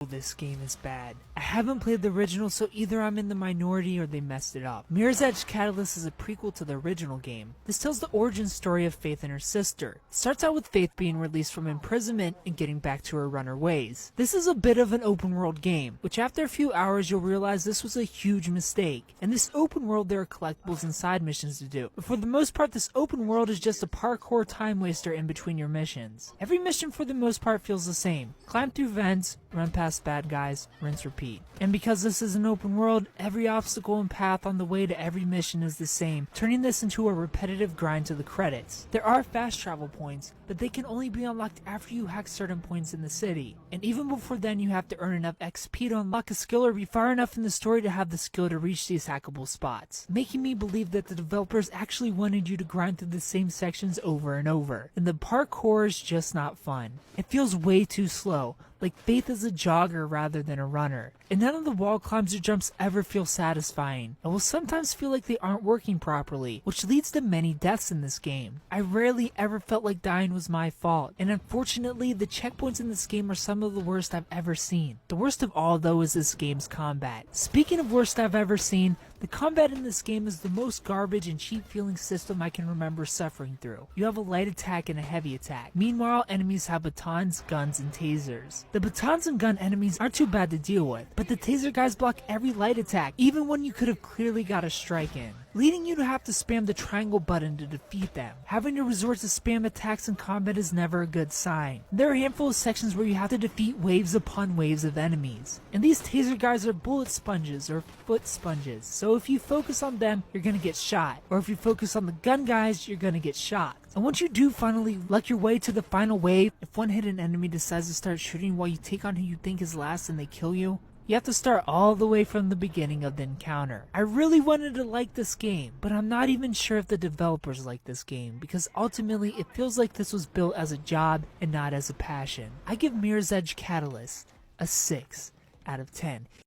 This game is bad. I haven't played the original, so either I'm in the minority or they messed it up. Mirror's Edge Catalyst is a prequel to the original game. This tells the origin story of Faith and her sister. It starts out with Faith being released from imprisonment and getting back to her runner ways. This is a bit of an open world game, which after a few hours you'll realize this was a huge mistake. In this open world there are collectibles and side missions to do, but for the most part this open world is just a parkour time waster in between your missions. Every mission for the most part feels the same. Climb through vents, run past bad guys, rinse repeat. And because this is an open world, every obstacle and path on the way to every mission is the same, turning this into a repetitive grind to the credits. There are fast travel points, but they can only be unlocked after you hack certain points in the city. And even before then you have to earn enough XP to unlock a skill or be far enough in the story to have the skill to reach these hackable spots, making me believe that the developers actually wanted you to grind through the same sections over and over. And the parkour is just not fun. It feels way too slow, like Faith is a jogger rather than a runner. And none of the wall climbs or jumps ever feel satisfying. It will sometimes feel like they aren't working properly, which leads to many deaths in this game. I rarely ever felt like dying was my fault, and unfortunately the checkpoints in this game are some of the worst I've ever seen. The worst of all though is this game's combat. Speaking of worst I've ever seen, the combat in this game is the most garbage and cheap feeling system I can remember suffering through. You have a light attack and a heavy attack. Meanwhile, enemies have batons, guns, and tasers. The batons and gun enemies aren't too bad to deal with, but the taser guys block every light attack, even when you could have clearly got a strike in, leading you to have to spam the triangle button to defeat them. Having to resort to spam attacks in combat is never a good sign. There are a handful of sections where you have to defeat waves upon waves of enemies, and these taser guys are bullet sponges or foot sponges, so if you focus on them, you're gonna get shot, or if you focus on the gun guys, you're gonna get shot. And once you do finally luck your way to the final wave, if one hidden enemy decides to start shooting while you take on who you think is last and they kill you, you have to start all the way from the beginning of the encounter. I really wanted to like this game, but I'm not even sure if the developers like this game, because ultimately it feels like this was built as a job and not as a passion. I give Mirror's Edge Catalyst a 6 out of 10.